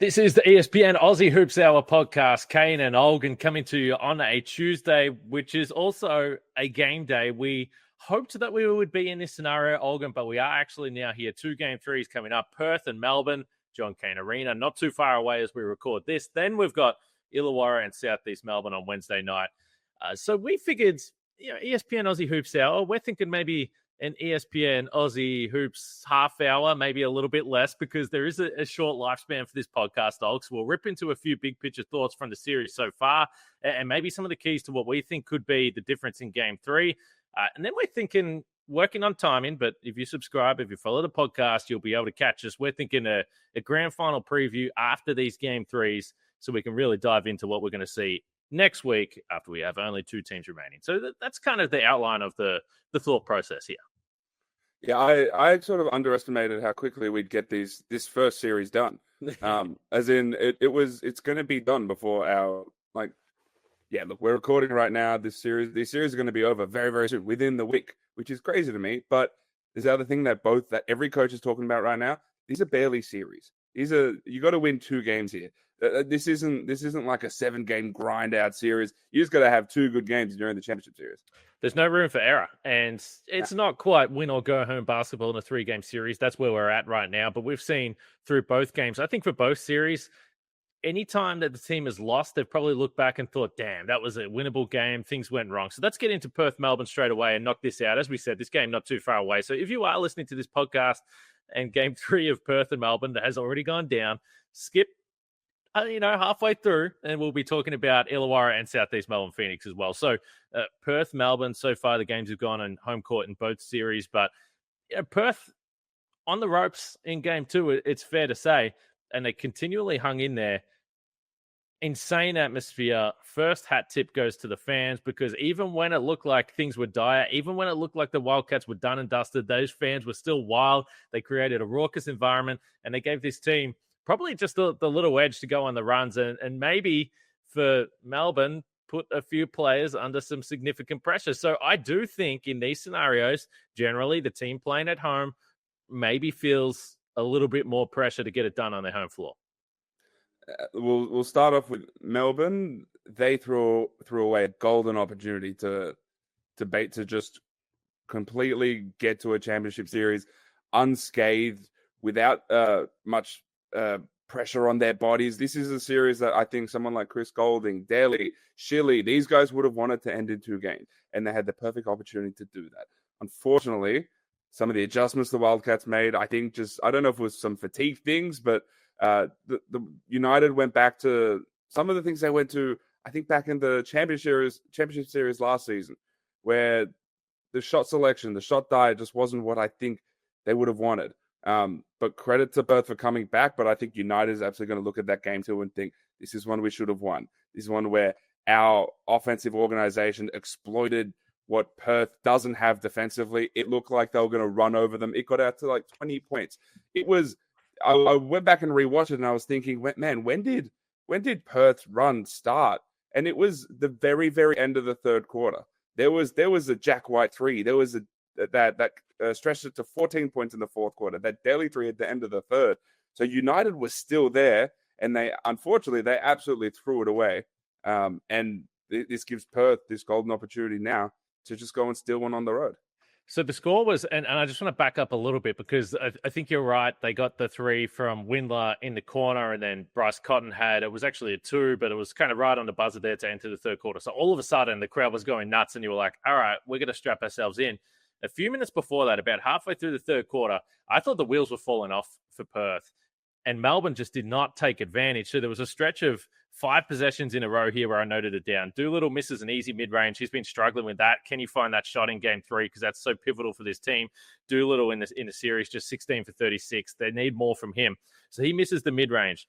This is the ESPN Aussie Hoops Hour podcast. Kane and Olgun coming to you on a Tuesday, which is also a game day. We hoped that we would be in this scenario, Olgun, but we are actually now here. 2 game threes coming up. Perth and Melbourne, John Cain Arena, not too far away as we record this. Then we've got Illawarra and Southeast Melbourne on Wednesday night. So we figured, ESPN Aussie Hoops Hour, we're thinking maybe an ESPN Aussie Hoops half hour, maybe a little bit less, because there is a short lifespan for this podcast, Olgs. We'll rip into a few big picture thoughts from the series so far, and maybe some of the keys to what we think could be the difference in game 3. And then we're thinking, working on timing, but if you subscribe, if you follow the podcast, you'll be able to catch us. We're thinking a grand final preview after these game 3s, so we can really dive into what we're going to see next week after we have only 2 teams remaining. So that's kind of the outline of the thought process here. Yeah, I sort of underestimated how quickly we'd get this first series done. As in, it's going to be done before look, we're recording right now. These series are going to be over very, very soon, within the week, which is crazy to me. But there's the other thing that every coach is talking about right now. These are barely series. You got to win 2 games here. This isn't like a 7-game grind out series. You just got to have 2 good games during the championship series. There's no room for error, and it's not quite win or go home basketball in a 3-game series. That's where we're at right now. But we've seen through both games, I think for both series, anytime that the team has lost, they've probably looked back and thought, damn, that was a winnable game. Things went wrong. So let's get into Perth, Melbourne straight away and knock this out. As we said, this game not too far away. So if you are listening to this podcast and game 3 of Perth and Melbourne that has already gone down, skip halfway through, and we'll be talking about Illawarra and Southeast Melbourne Phoenix as well. So Perth, Melbourne, so far the games have gone on home court in both series, but Perth on the ropes in game 2, it's fair to say, and they continually hung in there. Insane atmosphere. First hat tip goes to the fans, because even when it looked like things were dire, even when it looked like the Wildcats were done and dusted, those fans were still wild. They created a raucous environment, and they gave this team probably just the little edge to go on the runs, and maybe for Melbourne, put a few players under some significant pressure. So I do think in these scenarios, generally the team playing at home maybe feels a little bit more pressure to get it done on their home floor. We'll start off with Melbourne. They threw away a golden opportunity to just completely get to a championship series unscathed, without much pressure on their bodies. This is a series that I think someone like Chris Goulding, Daly, Shilly, these guys would have wanted to end in 2 games, and they had the perfect opportunity to do that. Unfortunately, some of the adjustments the Wildcats made, I think I don't know if it was some fatigue things, but the United went back to some of the things they went to, I think, back in the championship series last season, where the shot selection, the shot diet just wasn't what I think they would have wanted. But credit to Perth for coming back. But I think United is absolutely going to look at that game too and think, this is one we should have won. This is one where our offensive organization exploited what Perth doesn't have defensively. It looked like they were going to run over them. It got out to like 20 points. I went back and rewatched it, and I was thinking, man, when did Perth's run start? And it was the very, very end of the third quarter. There was a Jack White 3. There was that stretched it to 14 points in the fourth quarter. That Daly 3 at the end of the third. So United was still there, and they absolutely threw it away. And this gives Perth this golden opportunity now to just go and steal one on the road. So the score was, and I just want to back up a little bit, because I think you're right. They got the 3 from Windler in the corner, and then Bryce Cotton it was actually a 2, but it was kind of right on the buzzer there to enter the third quarter. So all of a sudden the crowd was going nuts, and you were like, all right, we're going to strap ourselves in. A few minutes before that, about halfway through the third quarter, I thought the wheels were falling off for Perth, and Melbourne just did not take advantage. So there was a stretch of 5 possessions in a row here where I noted it down. Doolittle misses an easy mid-range. He's been struggling with that. Can you find that shot in game 3? Because that's so pivotal for this team. Doolittle in the series, just 16 for 36. They need more from him. So he misses the mid-range.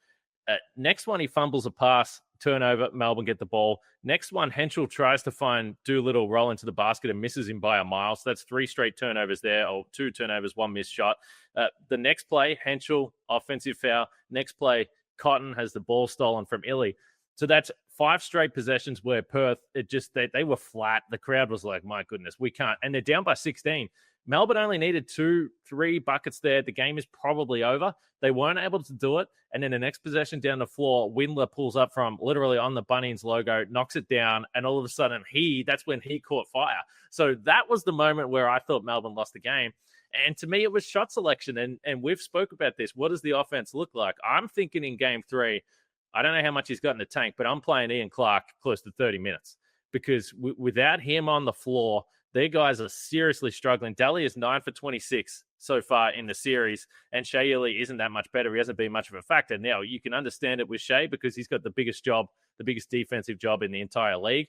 Next one, he fumbles a pass, turnover, Melbourne get the ball. Next one, Henschel tries to find Doolittle, roll into the basket, and misses him by a mile. So that's 3 straight turnovers there, or 2 turnovers, 1 missed shot. The next play, Henschel, offensive foul. Next play, Cotton has the ball stolen from Illy. So that's 5 straight possessions where Perth, they were flat. The crowd was like, my goodness, we can't. And they're down by 16. Melbourne only needed 2-3 buckets there. The game is probably over. They weren't able to do it. And then the next possession down the floor, Windler pulls up from literally on the Bunnings logo, knocks it down, and all of a sudden that's when he caught fire. So that was the moment where I thought Melbourne lost the game. And to me, it was shot selection. And we've spoke about this. What does the offense look like? I'm thinking in game 3, I don't know how much he's got in the tank, but I'm playing Ian Clark close to 30 minutes because without him on the floor, their guys are seriously struggling. Daly is 9 for 26 so far in the series, and Shea Ili isn't that much better. He hasn't been much of a factor. Now, you can understand it with Shea because he's got the biggest defensive job in the entire league,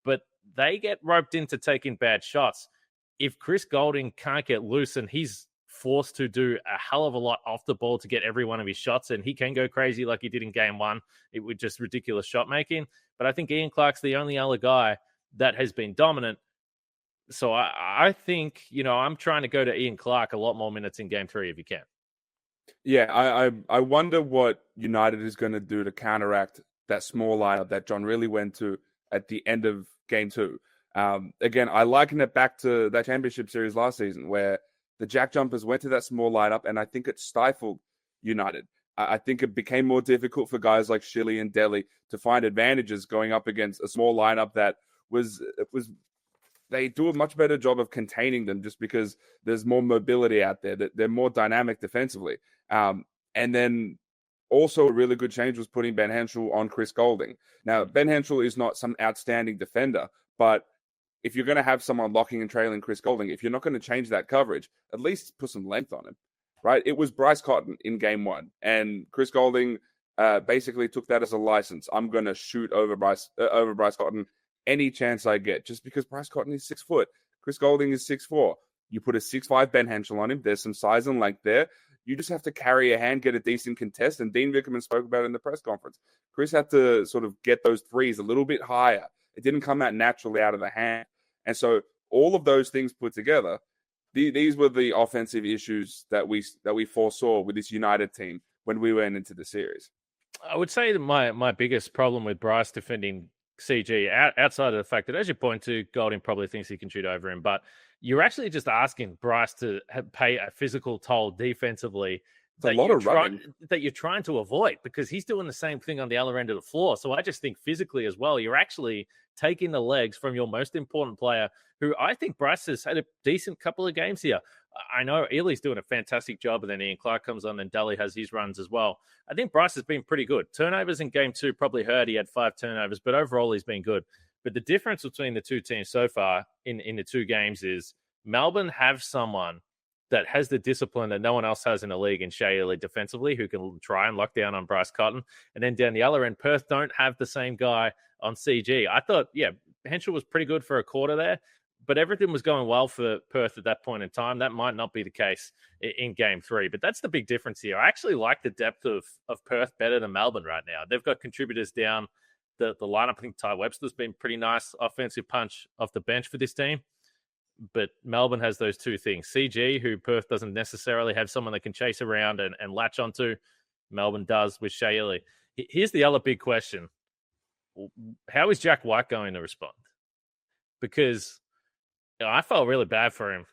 but they get roped into taking bad shots. If Chris Goulding can't get loose and he's forced to do a hell of a lot off the ball to get every one of his shots, and he can go crazy like he did in game 1, it was just ridiculous shot making. But I think Ian Clark's the only other guy that has been dominant. So I think, I'm trying to go to Ian Clark a lot more minutes in game 3 if you can. Yeah, I wonder what United is going to do to counteract that small lineup that John really went to at the end of game 2. Again, I liken it back to that championship series last season where the Jack Jumpers went to that small lineup, and I think it stifled United. I think it became more difficult for guys like Shilly and Delhi to find advantages going up against a small lineup that was they do a much better job of containing them just because there's more mobility out there. They're more dynamic defensively. And then also a really good change was putting Ben Henschel on Chris Goulding. Now, Ben Henschel is not some outstanding defender, but if you're going to have someone locking and trailing Chris Goulding, if you're not going to change that coverage, at least put some length on him, right? It was Bryce Cotton in game 1, and Chris Goulding basically took that as a license. I'm going to shoot over Bryce Cotton any chance I get, just because Bryce Cotton is 6 foot. Chris Goulding is 6'4". You put a 6'5" Ben Henschel on him. There's some size and length there. You just have to carry a hand, get a decent contest. And Dean Vickerman spoke about it in the press conference. Chris had to sort of get those threes a little bit higher. It didn't come out naturally out of the hand. And so all of those things put together, these were the offensive issues that we foresaw with this United team when we went into the series. I would say that my biggest problem with Bryce defending CG, outside of the fact that, as you point to, Goulding probably thinks he can shoot over him, but you're actually just asking Bryce to pay a physical toll defensively that you're trying to avoid, because he's doing the same thing on the other end of the floor. So I just think physically as well, you're actually taking the legs from your most important player, who I think Bryce has had a decent couple of games here. I know Ely's doing a fantastic job, and then Ian Clark comes on, and Daly has his runs as well. I think Bryce has been pretty good. Turnovers in game 2 probably hurt. He had 5 turnovers, but overall he's been good. But the difference between the two teams so far in the 2 games is Melbourne have someone that has the discipline that no one else has in the league in Shea Ili defensively, who can try and lock down on Bryce Cotton. And then down the other end, Perth don't have the same guy on CG. I thought, Henschel was pretty good for a quarter there, but everything was going well for Perth at that point in time. That might not be the case in game 3, but that's the big difference here. I actually like the depth of Perth better than Melbourne right now. They've got contributors down the lineup. I think Ty Webster's been pretty nice offensive punch off the bench for this team. But Melbourne has those 2 things. CG, who Perth doesn't necessarily have someone that can chase around and latch onto. Melbourne does with Shea Ili. Here's the other big question. How is Jack White going to respond? Because I felt really bad for him,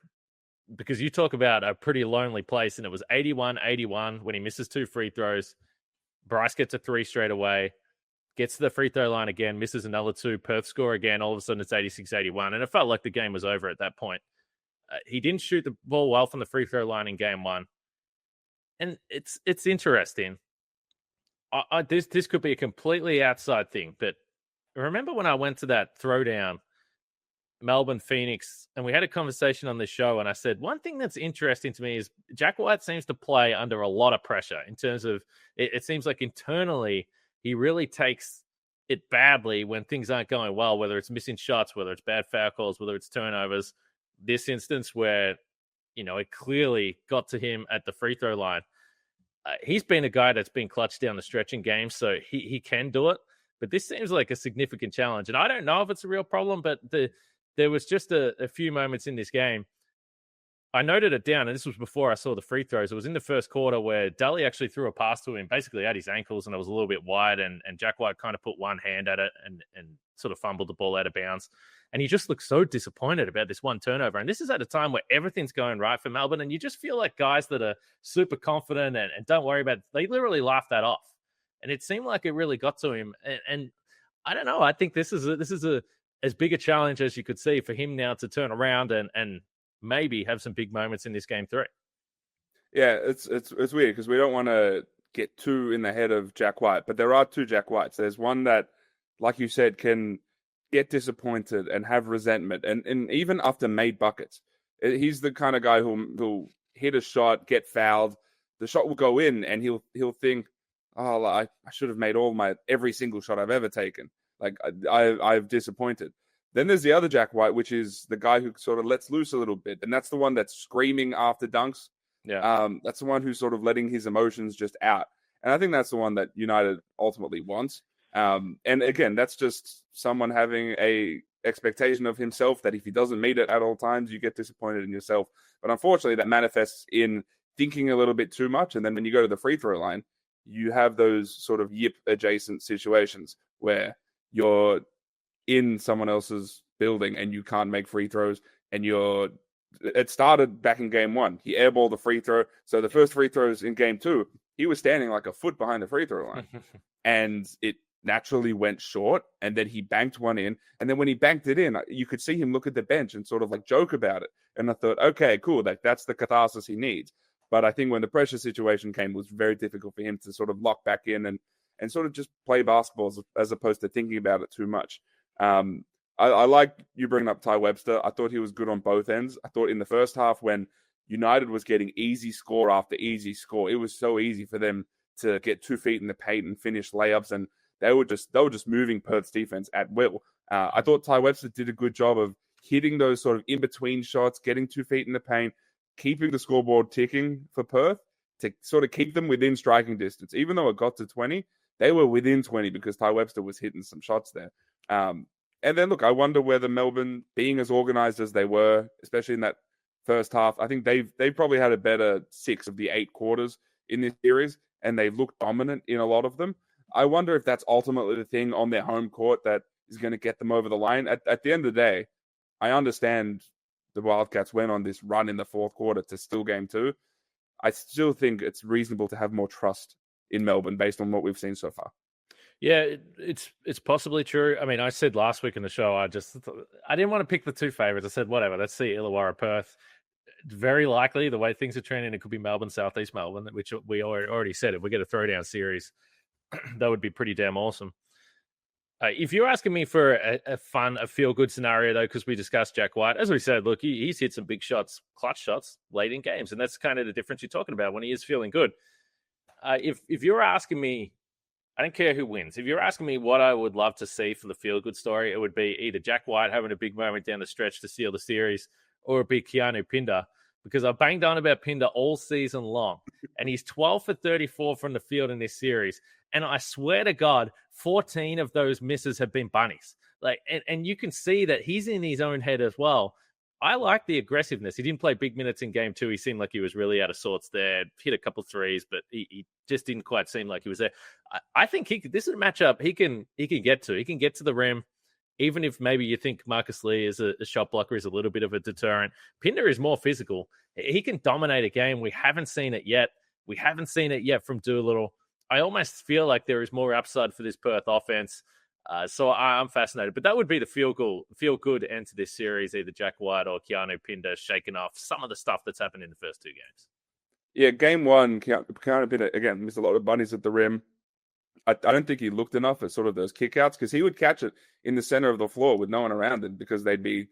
because you talk about a pretty lonely place, and it was 81-81 when he misses 2 free throws. Bryce gets a 3 straight away, gets to the free throw line again, misses another 2, Perth score again. All of a sudden it's 86-81, and it felt like the game was over at that point. He didn't shoot the ball well from the free throw line in game 1. And it's interesting. This could be a completely outside thing, but remember when I went to that throwdown, Melbourne Phoenix, and we had a conversation on this show, and I said, one thing that's interesting to me is Jack White seems to play under a lot of pressure in terms of, it seems like internally he really takes it badly when things aren't going well, whether it's missing shots, whether it's bad foul calls, whether it's turnovers. This instance where, it clearly got to him at the free throw line. He's been a guy that's been clutched down the stretch in games, so he can do it. But this seems like a significant challenge. And I don't know if it's a real problem, but there was just a few moments in this game. I noted it down, and this was before I saw the free throws. It was in the first quarter where Daly actually threw a pass to him, basically at his ankles, and it was a little bit wide, and Jack White kind of put one hand at it and sort of fumbled the ball out of bounds. And he just looks so disappointed about this one turnover. And this is at a time where everything's going right for Melbourne. And you just feel like guys that are super confident and don't worry about it, they literally laugh that off. And it seemed like it really got to him. And I don't know. I think this is as big a challenge as you could see for him now to turn around and maybe have some big moments in this game 3. Yeah, it's weird because we don't want to get too in the head of Jack White, but there are two Jack Whites. There's one that, like you said, can get disappointed and have resentment, and even after made buckets, he's the kind of guy who'll hit a shot, get fouled, the shot will go in, and he'll think, oh, I should have made every single shot I've ever taken. Like I've disappointed. Then there's the other Jack White, which is the guy who sort of lets loose a little bit, and that's the one that's screaming after dunks. Yeah. That's the one who's sort of letting his emotions just out. And I think that's the one that United ultimately wants. And again, that's just someone having a expectation of himself that if he doesn't meet it at all times, you get disappointed in yourself. But unfortunately, that manifests in thinking a little bit too much. And then when you go to the free throw line, you have those sort of yip adjacent situations where you're in someone else's building and you can't make free throws, and it started back in game 1. He airballed the free throw. So the first free throws in game 2, he was standing like a foot behind the free throw line. And it naturally went short. And then he banked one in. And then when he banked it in, you could see him look at the bench and sort of like joke about it. And I thought, okay, cool. That's the catharsis he needs. But I think when the pressure situation came, it was very difficult for him to sort of lock back in and sort of just play basketball as opposed to thinking about it too much. I like you bringing up Ty Webster. I thought he was good on both ends. I thought in the first half when United was getting easy score after easy score, it was so easy for them to get 2 feet in the paint and finish layups, and they were just moving Perth's defense at will. I thought Ty Webster did a good job of hitting those sort of in-between shots, getting 2 feet in the paint, keeping the scoreboard ticking for Perth to sort of keep them within striking distance. Even though it got to 20, they were within 20 because Ty Webster was hitting some shots there. And then, look, I wonder whether Melbourne, being as organized as they were, especially in that first half, I think they've probably had a better 6 of the 8 quarters in this series, and they've looked dominant in a lot of them. I wonder if that's ultimately the thing on their home court that is going to get them over the line. At the end of the day, I understand the Wildcats went on this run in the fourth quarter to still game 2. I still think it's reasonable to have more trust in Melbourne based on what we've seen so far. Yeah, it's possibly true. I mean, I said last week in the show, I didn't want to pick the 2 favorites. I said, whatever, let's see Illawarra, Perth. Very likely, the way things are trending, it could be Melbourne, Southeast Melbourne, which we already said. If we get a throwdown series, that would be pretty damn awesome. If you're asking me for a feel-good scenario, though, because we discussed Jack White, as we said, look, he's hit some big shots, clutch shots, late in games, and that's kind of the difference you're talking about when he is feeling good. If you're asking me, I don't care who wins. If you're asking me what I would love to see for the feel-good story, it would be either Jack White having a big moment down the stretch to seal the series, or it'd be Keanu Pinder, because I've banged on about Pinder all season long, and he's 12 for 34 from the field in this series. And I swear to God, 14 of those misses have been bunnies. And you can see that he's in his own head as well. I like the aggressiveness. He didn't play big minutes in game 2. He seemed like he was really out of sorts there. Hit a couple threes, but he just didn't quite seem like he was there. I think this is a matchup he can get to. He can get to the rim, even if maybe you think Marcus Lee is a shot blocker, is a little bit of a deterrent. Pinder is more physical. He can dominate a game. We haven't seen it yet. We haven't seen it yet from Doolittle. I almost feel like there is more upside for this Perth offense. So I'm fascinated. But that would be the feel-good end to this series, either Jack White or Keanu Pinder shaking off some of the stuff that's happened in the first 2 games. Yeah, game 1, Keanu Pinder, again, missed a lot of bunnies at the rim. I don't think he looked enough at sort of those kickouts, because he would catch it in the center of the floor with no one around him, because they'd be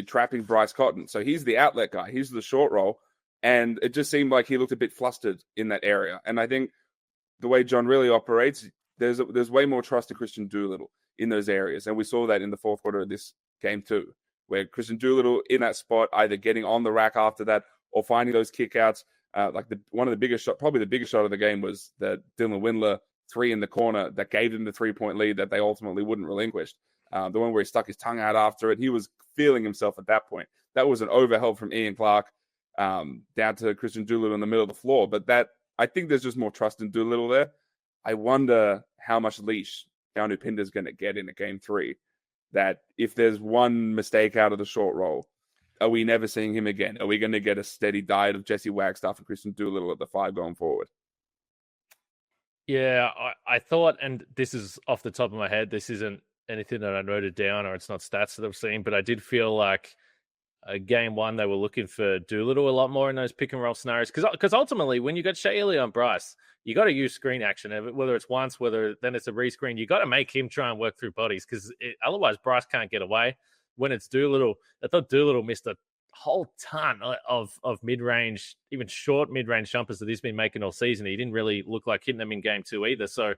trapping Bryce Cotton. So he's the outlet guy. He's the short roll. And it just seemed like he looked a bit flustered in that area. And I think the way John really operates, there's way more trust to Christian Doolittle in those areas. And we saw that in the fourth quarter of this game too, where Christian Doolittle in that spot, either getting on the rack after that or finding those kickouts. One of the biggest shot, probably the biggest shot of the game, was the Dylan Windler 3 in the corner that gave them the 3-point lead that they ultimately wouldn't relinquish. The one where he stuck his tongue out after it. He was feeling himself at that point. That was an overhelp from Ian Clark down to Christian Doolittle in the middle of the floor. But I think there's just more trust in Doolittle there. I wonder how much leash Keanu Pinder is going to get in a game 3. that if there's one mistake out of the short roll, are we never seeing him again? Are we going to get a steady diet of Jesse Wagstaff and Christian Doolittle at the 5 going forward? Yeah, I thought, and this is off the top of my head, this isn't anything that I noted down or it's not stats that I've seen, but I did feel like game one, they were looking for Doolittle a lot more in those pick and roll scenarios. Because ultimately, when you got Shea Elliott and Bryce, you got to use screen action, whether it's once, whether then it's a rescreen. You got to make him try and work through bodies because otherwise Bryce can't get away. When it's Doolittle, I thought Doolittle missed a whole ton of mid-range, even short mid-range jumpers that he's been making all season. He didn't really look like hitting them in game two either. So,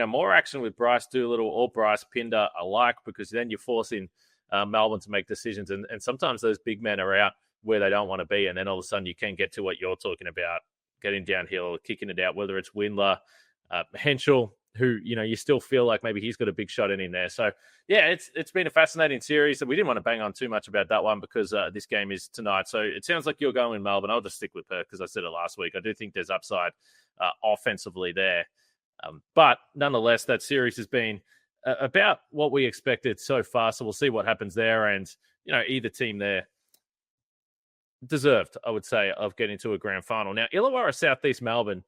more action with Bryce Doolittle or Bryce Pinder alike, because then you're forcing Melbourne to make decisions. And sometimes those big men are out where they don't want to be. And then all of a sudden you can get to what you're talking about, getting downhill, kicking it out, whether it's Windler, Henschel, who, you still feel like maybe he's got a big shot in there. So, yeah, it's been a fascinating series. We didn't want to bang on too much about that one because this game is tonight. So it sounds like you're going in Melbourne. I'll just stick with Perth because I said it last week. I do think there's upside offensively there. But nonetheless, that series has been about what we expected so far. So we'll see what happens there. And, either team there deserved, I would say, of getting to a grand final. Now, Illawarra, Southeast Melbourne,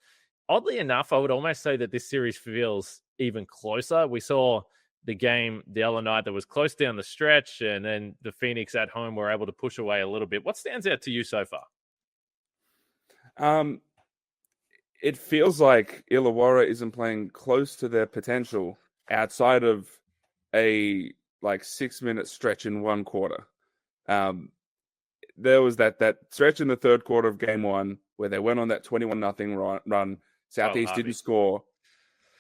oddly enough, I would almost say that this series feels even closer. We saw the game the other night that was close down the stretch, and then the Phoenix at home were able to push away a little bit. What stands out to you so far? It feels like Illawarra isn't playing close to their potential outside of a 6-minute stretch in one quarter. There was that stretch in the third quarter of game one where they went on that 21-0 run. Southeast didn't score.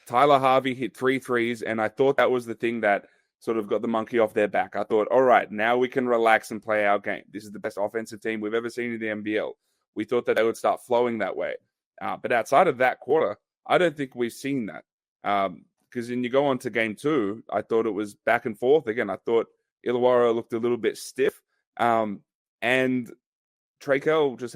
Tyler Harvey hit 3 threes, and I thought that was the thing that sort of got the monkey off their back. I thought, all right, now we can relax and play our game. This is the best offensive team we've ever seen in the NBL. We thought that they would start flowing that way. But outside of that quarter, I don't think we've seen that. Because when you go on to game two, I thought it was back and forth. Again, I thought Illawarra looked a little bit stiff. And Trakel just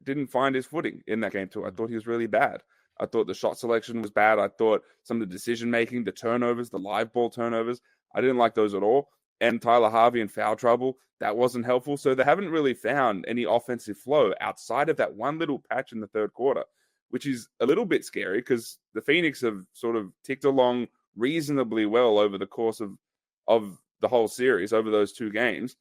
didn't find his footing in that game too. I thought he was really bad. I thought the shot selection was bad. I thought some of the decision-making, the turnovers, the live ball turnovers, I didn't like those at all. And Tyler Harvey in foul trouble, that wasn't helpful. So they haven't really found any offensive flow outside of that one little patch in the third quarter, which is a little bit scary because the Phoenix have sort of ticked along reasonably well over the course of the whole series, over those 2 games.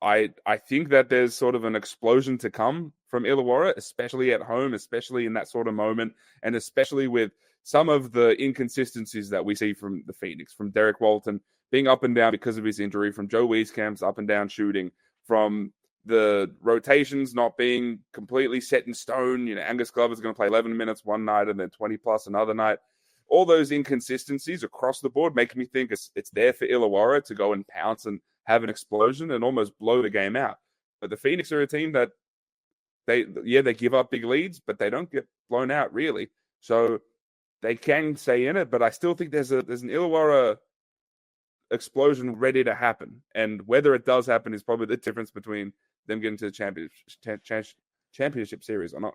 I think that there's sort of an explosion to come from Illawarra, especially at home, especially in that sort of moment, and especially with some of the inconsistencies that we see from the Phoenix, from Derek Walton being up and down because of his injury, from Joe Wieskamp's up and down shooting, from the rotations not being completely set in stone. Angus Glover's going to play 11 minutes one night and then 20 plus another night. All those inconsistencies across the board make me think it's there for Illawarra to go and pounce and have an explosion and almost blow the game out. But the Phoenix are a team that they give up big leads, but they don't get blown out really. So they can stay in it, but I still think there's an Illawarra explosion ready to happen. And whether it does happen is probably the difference between them getting to the championship series or not.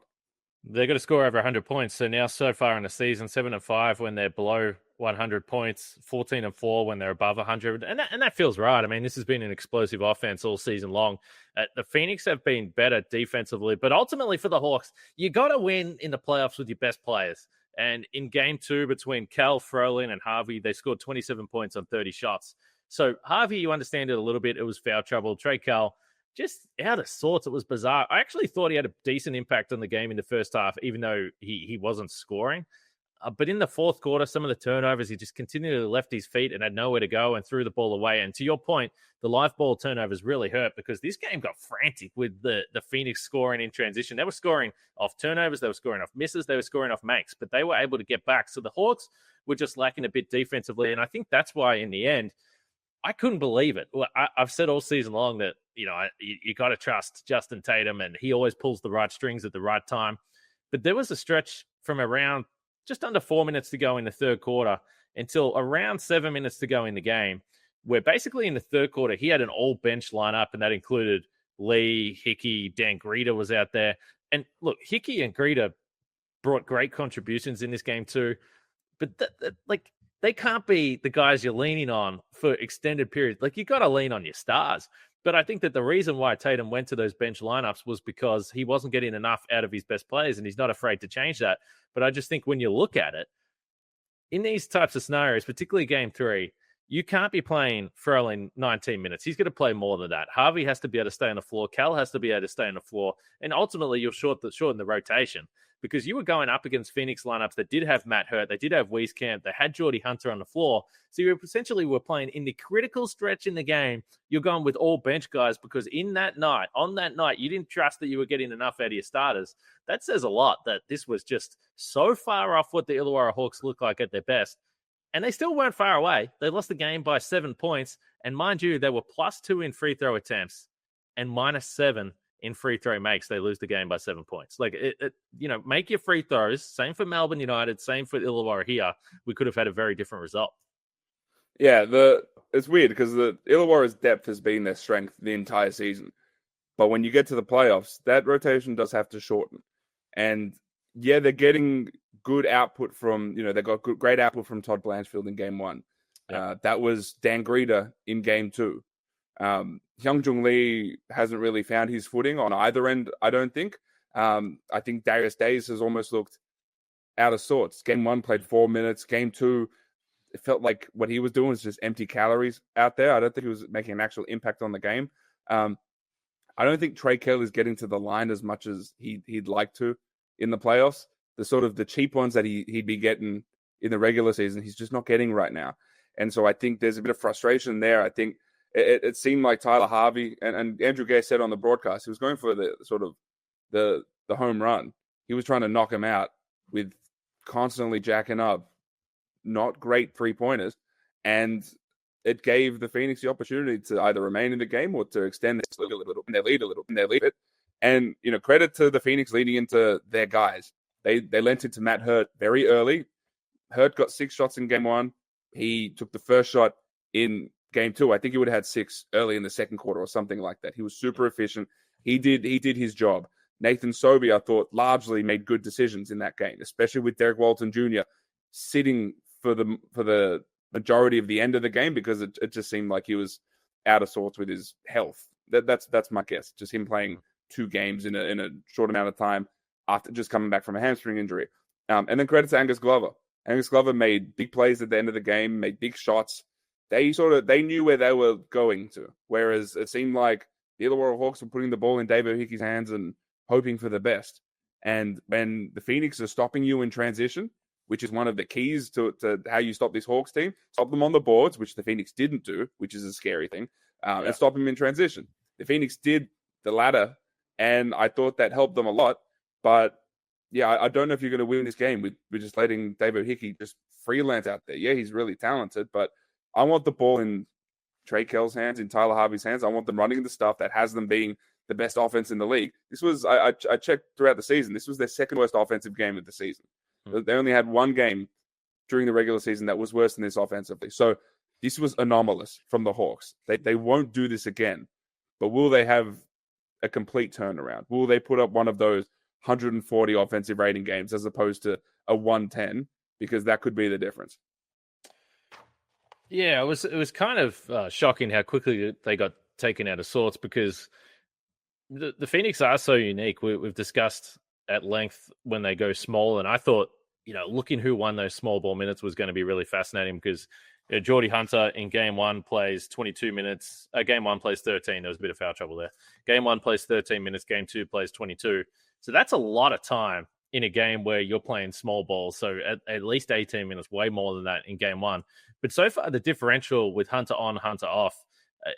They're going to score over 100 points. So now, so far in the season, 7-5 when they're below 100 points, 14-4 when they're above 100, and that feels right. I mean, this has been an explosive offense all season long. The Phoenix have been better defensively, but ultimately for the Hawks, you got to win in the playoffs with your best players. And in game two between Cal, Frolin, and Harvey, they scored 27 points on 30 shots. So Harvey, you understand it a little bit. It was foul trouble. Trey Cal, just out of sorts. It was bizarre. I actually thought he had a decent impact on the game in the first half, even though he wasn't scoring. But in the fourth quarter, some of the turnovers, he just continually left his feet and had nowhere to go and threw the ball away. And to your point, the live ball turnovers really hurt because this game got frantic with the Phoenix scoring in transition. They were scoring off turnovers, they were scoring off misses, they were scoring off makes, but they were able to get back. So the Hawks were just lacking a bit defensively. And I think that's why in the end, I couldn't believe it. Well, I've said all season long that, you got to trust Justin Tatum and he always pulls the right strings at the right time. But there was a stretch from around just under 4 minutes to go in the third quarter until around 7 minutes to go in the game, where basically in the third quarter, he had an all-bench lineup, and that included Lee, Hickey, Dan Greta was out there. And look, Hickey and Greta brought great contributions in this game too. But they can't be the guys you're leaning on for extended periods. Like, you got to lean on your stars. But I think that the reason why Tatum went to those bench lineups was because he wasn't getting enough out of his best players, and he's not afraid to change that. But I just think when you look at it, in these types of scenarios, particularly game 3, you can't be playing Furling 19 minutes. He's going to play more than that. Harvey has to be able to stay on the floor. Cal has to be able to stay on the floor. And ultimately, you'll shorten the rotation, because you were going up against Phoenix lineups that did have Matt Hurt. They did have Wieskamp. They had Geordie Hunter on the floor. So you essentially were playing in the critical stretch in the game. You're going with all bench guys because on that night, you didn't trust that you were getting enough out of your starters. That says a lot, that this was just so far off what the Illawarra Hawks look like at their best. And they still weren't far away. They lost the game by 7 points. And mind you, they were +2 in free throw attempts and -7 in free throw makes. They lose the game by 7 points. Like, make your free throws. Same for Melbourne United. Same for Illawarra here. We could have had a very different result. Yeah, it's weird because the Illawarra's depth has been their strength the entire season. But when you get to the playoffs, that rotation does have to shorten. And yeah, they're getting good output from, they got great output from Todd Blanchfield in game 1. Yeah. That was Dan Greta in game 2. Hyungjung Lee hasn't really found his footing on either end, I don't think. I think Darius Days has almost looked out of sorts. Game 1 played 4 minutes. Game 2, it felt like what he was doing was just empty calories out there. I don't think he was making an actual impact on the game. I don't think Trey Kell is getting to the line as much as he'd like to in the playoffs. The sort of the cheap ones that he'd be getting in the regular season, he's just not getting right now. And so I think there's a bit of frustration there. I think it seemed like Tyler Harvey and Andrew Gay said on the broadcast, he was going for the sort of the home run. He was trying to knock him out with constantly jacking up not great 3-pointers. And it gave the Phoenix the opportunity to either remain in the game or to extend their lead a little. And, credit to the Phoenix leading into their guys. They lent into Matt Hurt very early. Hurt got 6 shots in game 1. He took the first shot in game 2. I think he would have had 6 early in the second quarter or something like that. He was super efficient. He did his job. Nathan Sobey, I thought, largely made good decisions in that game, especially with Derek Walton Jr. sitting for the majority of the end of the game because it just seemed like he was out of sorts with his health. That's my guess. Just him playing 2 games in a short amount of time after just coming back from a hamstring injury. And then credit to Angus Glover. Angus Glover made big plays at the end of the game, made big shots. They knew where they were going to, whereas it seemed like the Illawarra Hawks were putting the ball in David Hickey's hands and hoping for the best. And when the Phoenix are stopping you in transition, which is one of the keys to how you stop this Hawks team, stop them on the boards, which the Phoenix didn't do, which is a scary thing, and stop them in transition. The Phoenix did the latter, and I thought that helped them a lot. But yeah, I don't know if you're going to win this game with just letting David Hickey just freelance out there. Yeah, he's really talented, but I want the ball in Trey Kell's hands, in Tyler Harvey's hands. I want them running the stuff that has them being the best offense in the league. This was, I checked throughout the season, this was their second worst offensive game of the season. They only had one game during the regular season that was worse than this offensively. So this was anomalous from the Hawks. They won't do this again. But will they have a complete turnaround? Will they put up one of those 140 offensive rating games as opposed to a 110? Because that could be the difference. Yeah, it was kind of shocking how quickly they got taken out of sorts because the Phoenix are so unique. We've discussed at length when they go small, and I thought, looking who won those small ball minutes was going to be really fascinating because Geordie Hunter in game 1 plays 22 minutes. Game 1 plays 13. There was a bit of foul trouble there. Game 1 plays 13 minutes. Game 2 plays 22. So that's a lot of time in a game where you're playing small ball. So at least 18 minutes, way more than that in game 1. But so far, the differential with Hunter on, Hunter off,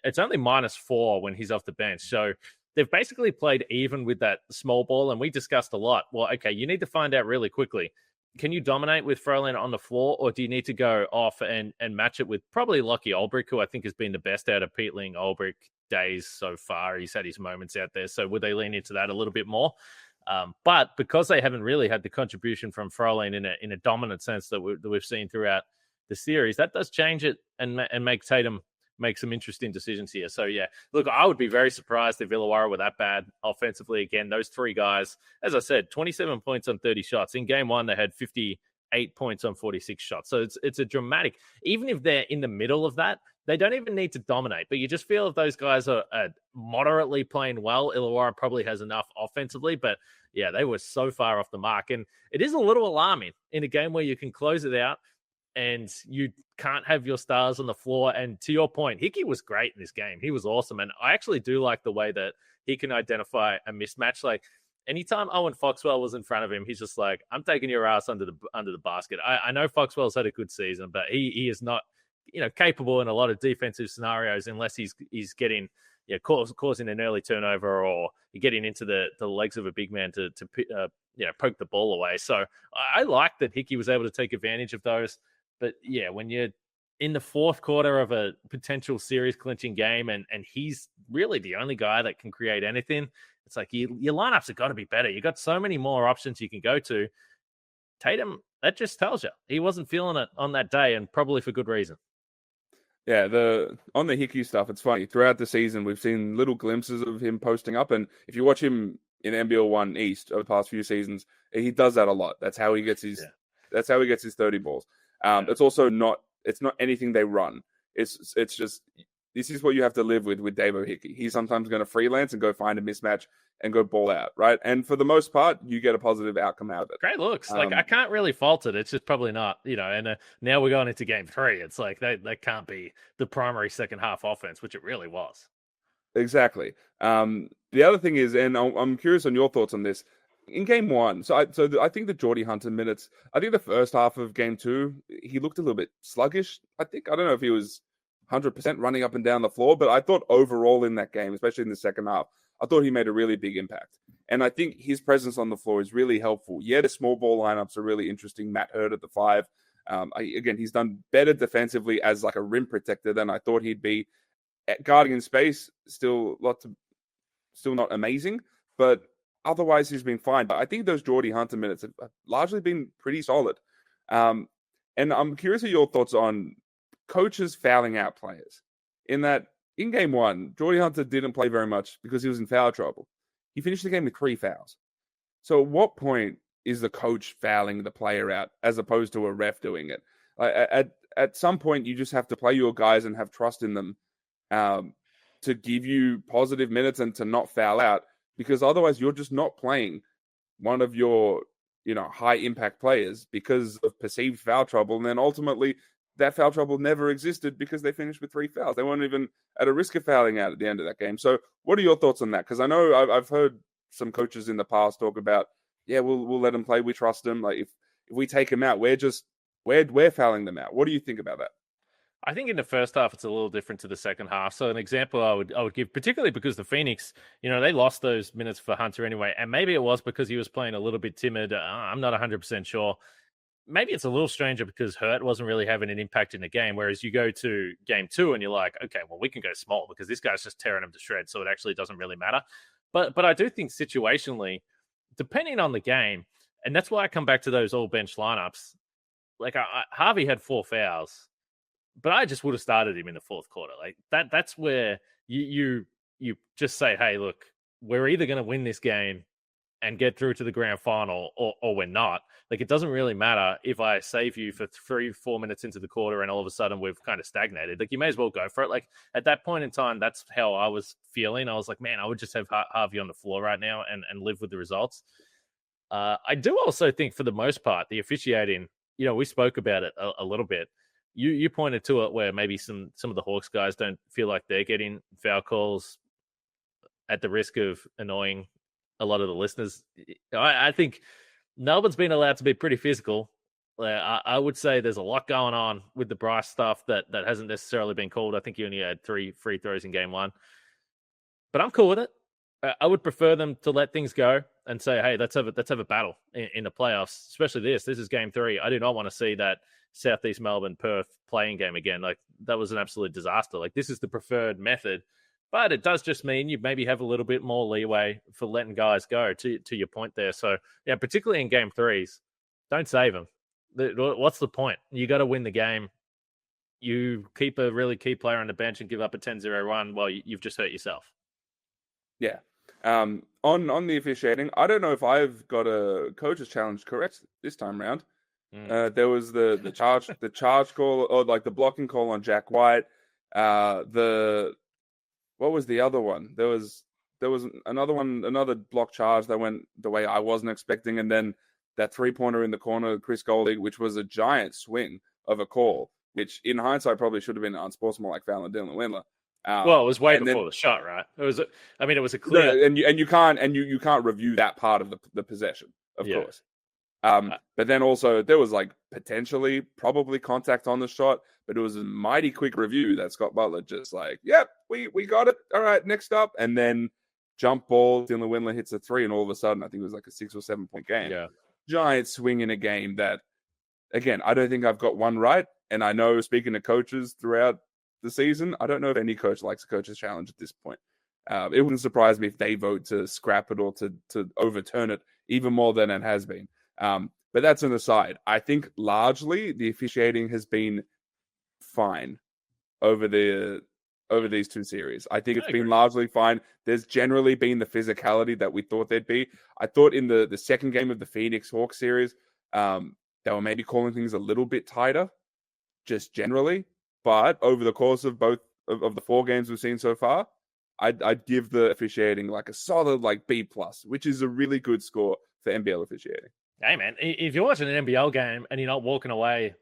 it's only -4 when he's off the bench. So they've basically played even with that small ball. And we discussed a lot. Well, okay, you need to find out really quickly. Can you dominate with Froling on the floor, or do you need to go off and match it with probably Lockie Ulbrich, who I think has been the best out of Peatling Ulbrich days so far? He's had his moments out there. So would they lean into that a little bit more? But because they haven't really had the contribution from Froling in a dominant sense that we've seen throughout the series, that does change it and make Tatum make some interesting decisions here. So, yeah, look, I would be very surprised if Illawarra were that bad offensively. Again, those 3 guys, as I said, 27 points on 30 shots. In game 1, they had 50 8 points on 46 shots. So it's a dramatic, even if they're in the middle of that, they don't even need to dominate. But you just feel if those guys are moderately playing well, Illawarra probably has enough offensively. But yeah, they were so far off the mark. And it is a little alarming in a game where you can close it out and you can't have your stars on the floor. And to your point, Hickey was great in this game. He was awesome. And I actually do like the way that he can identify a mismatch. Like anytime Owen Foxwell was in front of him, he's just like, I'm taking your ass under the basket. I know Foxwell's had a good season, but he is not, capable in a lot of defensive scenarios unless he's getting, causing an early turnover or getting into the legs of a big man to poke the ball away. So I like that Hickey was able to take advantage of those. But yeah, when you're in the fourth quarter of a potential series clinching game and he's really the only guy that can create anything, it's like your lineups have got to be better. You got so many more options you can go to. Tatum, that just tells you he wasn't feeling it on that day, and probably for good reason. Yeah, on the Hickey stuff, it's funny. Throughout the season, we've seen little glimpses of him posting up, and if you watch him in NBL 1 East over the past few seasons, he does that a lot. That's how he gets his 30 balls. It's also not anything they run. It's just, this is what you have to live with Davo Hickey. He's sometimes going to freelance and go find a mismatch and go ball out, right? And for the most part, you get a positive outcome out of it. Great looks. I can't really fault it. It's just probably not, and now we're going into game 3. It's like that can't be the primary second half offense, which it really was. Exactly. The other thing is, and I'm curious on your thoughts on this, in game 1, I think the Geordie Hunter minutes, I think the first half of game 2, he looked a little bit sluggish. I don't know if he was 100% running up and down the floor, but I thought overall in that game, especially in the second half, I thought he made a really big impact. And I think his presence on the floor is really helpful. Yeah, the small ball lineups are really interesting. Matt Hurd at the 5. Again, he's done better defensively as like a rim protector than I thought he'd be. At guarding in space, still not amazing, but otherwise he's been fine. But I think those Geordie Hunter minutes have largely been pretty solid. And I'm curious of your thoughts on coaches fouling out players. In that, in game 1, Geordie Hunter didn't play very much because he was in foul trouble. He finished the game with 3 fouls. So at what point is the coach fouling the player out as opposed to a ref doing it? At some point, you just have to play your guys and have trust in them to give you positive minutes and to not foul out, because otherwise you're just not playing one of your high impact players because of perceived foul trouble. And then ultimately that foul trouble never existed because they finished with 3 fouls. They weren't even at a risk of fouling out at the end of that game. So what are your thoughts on that? Because I know I've heard some coaches in the past talk about, yeah, we'll let them play. We trust them. Like if we take them out, we're fouling them out. What do you think about that? I think in the first half, it's a little different to the second half. So an example I would give, particularly because the Phoenix, they lost those minutes for Hunter anyway. And maybe it was because he was playing a little bit timid. I'm not 100% sure. Maybe it's a little stranger because Hurt wasn't really having an impact in the game. Whereas you go to game 2 and you're like, okay, well, we can go small because this guy's just tearing him to shreds. So it actually doesn't really matter. But I do think situationally, depending on the game, and that's why I come back to those all bench lineups. Like Harvey had 4 fouls, but I just would have started him in the fourth quarter. Like that's where you just say, hey, look, we're either going to win this game and get through to the grand final or we're not. Like, it doesn't really matter if I save you for 3-4 minutes into the quarter and all of a sudden we've kind of stagnated. Like, you may as well go for it. Like, at that point in time, that's how I was feeling. I was like, man, I would just have Harvey on the floor right now and live with the results. I do also think for the most part, the officiating, we spoke about it a little bit. You pointed to it where maybe some of the Hawks guys don't feel like they're getting foul calls at the risk of annoying a lot of the listeners. I think Melbourne's been allowed to be pretty physical. I would say there's a lot going on with the Bryce stuff that hasn't necessarily been called. I think he only had 3 free throws in game 1. But I'm cool with it. I would prefer them to let things go and say, hey, let's have a battle in the playoffs, especially this. This is game 3. I do not want to see that Southeast Melbourne Perth playing game again. Like, that was an absolute disaster. Like, this is the preferred method. But it does just mean you maybe have a little bit more leeway for letting guys go, to your point there. So, yeah, particularly in game 3s, don't save them. What's the point? You got to win the game. You keep a really key player on the bench and give up a 10-0 run, well, you've just hurt yourself. Yeah. On the officiating, I don't know if I've got a coach's challenge correct this time round. There was the charge call, or like the blocking call on Jack White. What was the other one? There was another one, another block charge that went the way I wasn't expecting, and then that 3-pointer in the corner, Chris Goulding, which was a giant swing of a call, which in hindsight probably should have been an unsportsmanlike foul on Dylan Windler. Well, it was way before the shot, right? It was a clear, no, and you can't review that part of the possession, of course. But then also there was like potentially probably contact on the shot, but it was a mighty quick review that Scott Butler just like, yep, we got it. All right, next up, and then jump ball, Dylan Windler hits a 3, and all of a sudden I think it was like a 6 or 7 point game. Yeah, giant swing in a game that, again, I don't think I've got one right, and I know speaking to coaches throughout the season, I don't know if any coach likes a coach's challenge at this point. It wouldn't surprise me if they vote to scrap it or to overturn it even more than it has been. But that's an aside. I think largely the officiating has been fine over these two series. I think it's been largely fine. There's generally been the physicality that we thought there'd be. I thought in the second game of the Phoenix Hawks series, they were maybe calling things a little bit tighter, just generally. But over the course of both of the 4 games we've seen so far, I'd give the officiating like a solid like B+, which is a really good score for NBL officiating. Hey man, if you're watching an NBL game and you're not walking away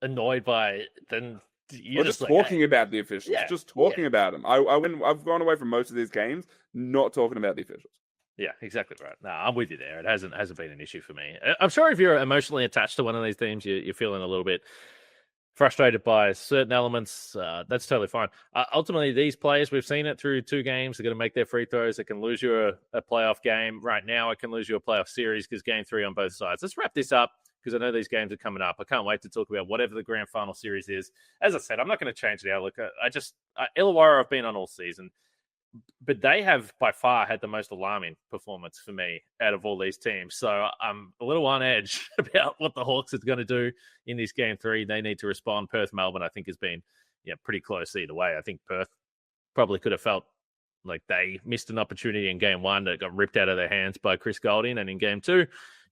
annoyed by it, then you're just talking about the officials, just talking about them. I've gone away from most of these games not talking about the officials. Yeah, exactly right. No, I'm with you there. It hasn't been an issue for me. I'm sure if you're emotionally attached to one of these teams, you're feeling a little bit frustrated by certain elements. That's totally fine. Ultimately, these players, we've seen it through 2 games. They're going to make their free throws. It can lose you a playoff game. Right now, it can lose you a playoff series because game 3 on both sides. Let's wrap this up because I know these games are coming up. I can't wait to talk about whatever the grand final series is. As I said, I'm not going to change the outlook. Illawarra I've been on all season, but they have by far had the most alarming performance for me out of all these teams. So I'm a little on edge about what the Hawks are going to do in this game 3. They need to respond. Perth, Melbourne, I think has been pretty close either way. I think Perth probably could have felt like they missed an opportunity in game 1 that got ripped out of their hands by Chris Goulding. And in game 2,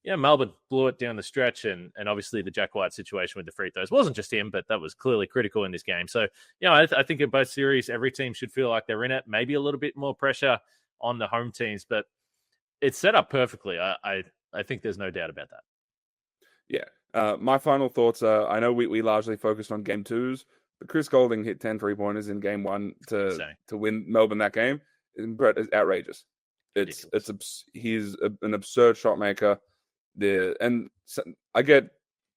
Melbourne blew it down the stretch, and obviously the Jack White situation with the free throws wasn't just him, but that was clearly critical in this game. So, I think in both series, every team should feel like they're in it. Maybe a little bit more pressure on the home teams, but it's set up perfectly. I think there's no doubt about that. Yeah. My final thoughts are, I know we largely focused on game 2s, but Chris Goulding hit 10 3-pointers in game 1 to win Melbourne that game. Brett is outrageous. He's an absurd shot maker. I get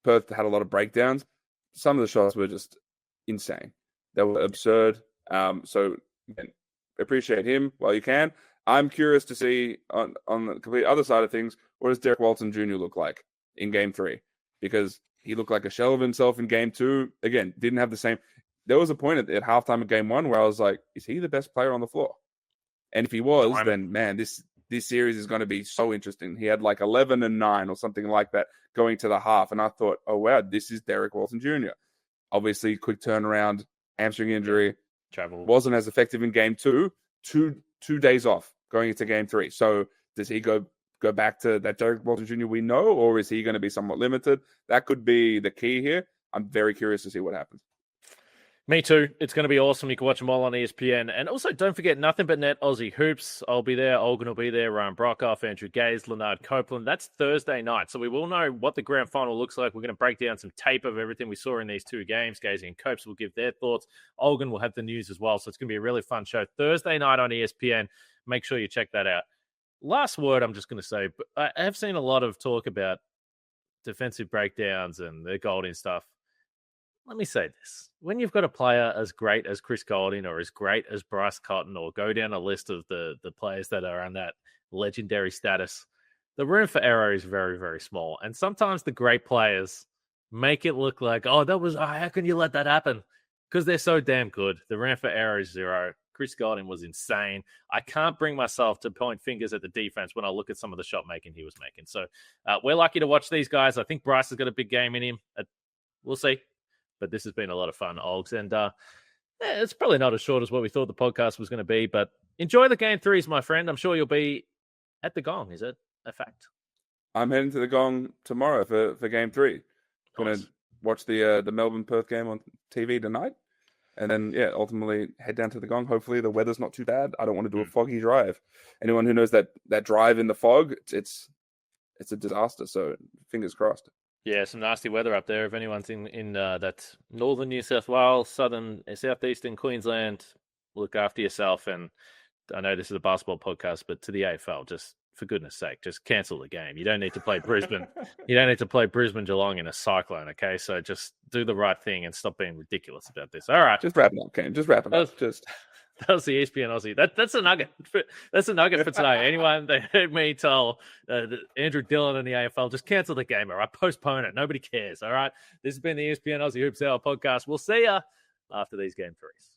Perth had a lot of breakdowns. Some of the shots were just insane. They were absurd. So again, appreciate him while you can. I'm curious to see on the complete other side of things, what does Derek Walton Jr. look like in game 3? Because he looked like a shell of himself in game 2. Again, didn't have the same. There was a point at halftime of game 1 where I was like, is he the best player on the floor? And if he was, then man, this series is going to be so interesting. He had like 11 and 9 or something like that going to the half. And I thought, oh, wow, this is Derek Walton Jr. Obviously, quick turnaround, hamstring injury. Travel. Wasn't as effective in game 2. Two days off going into game 3. So does he go back to that Derek Walton Jr. we know, or is he going to be somewhat limited? That could be the key here. I'm very curious to see what happens. Me too. It's going to be awesome. You can watch them all on ESPN. And also, don't forget, Nothing But Net Aussie Hoops. I'll be there. Olgun will be there. Ryan Brockhoff, Andrew Gaze, Leonard Copeland. That's Thursday night. So we will know what the grand final looks like. We're going to break down some tape of everything we saw in these 2 games. Gaze and Copes will give their thoughts. Olgun will have the news as well. So it's going to be a really fun show. Thursday night on ESPN. Make sure you check that out. Last word I'm just going to say, I have seen a lot of talk about defensive breakdowns and the Goulding stuff. Let me say this. When you've got a player as great as Chris Goulding or as great as Bryce Cotton, or go down a list of the players that are on that legendary status, the room for error is very, very small. And sometimes the great players make it look like, how can you let that happen? Because they're so damn good. The room for error is 0. Chris Goulding was insane. I can't bring myself to point fingers at the defense when I look at some of the shot making he was making. So we're lucky to watch these guys. I think Bryce has got a big game in him. We'll see. But this has been a lot of fun, Olgs. And it's probably not as short as what we thought the podcast was going to be. But enjoy the game 3s, my friend. I'm sure you'll be at the Gong. Is it a fact? I'm heading to the Gong tomorrow for Game 3. Gonna watch the Melbourne Perth game on TV tonight, and then ultimately head down to the Gong. Hopefully the weather's not too bad. I don't want to do a foggy drive. Anyone who knows that drive in the fog, it's a disaster. So fingers crossed. Yeah, some nasty weather up there. If anyone's in that northern New South Wales, southeastern Queensland, look after yourself. And I know this is a basketball podcast, but to the AFL, just for goodness sake, just cancel the game. You don't need to play Brisbane. You don't need to play Brisbane Geelong in a cyclone, okay? So just do the right thing and stop being ridiculous about this. All right. Just wrap it up, Kane. Just wrap it up. That was the ESPN Aussie. That's a nugget. That's a nugget for today. Anyone that heard me tell Andrew Dillon and the AFL, just cancel the game, all right? Postpone it. Nobody cares, all right? This has been the ESPN Aussie Hoops Hour podcast. We'll see ya after these game threes.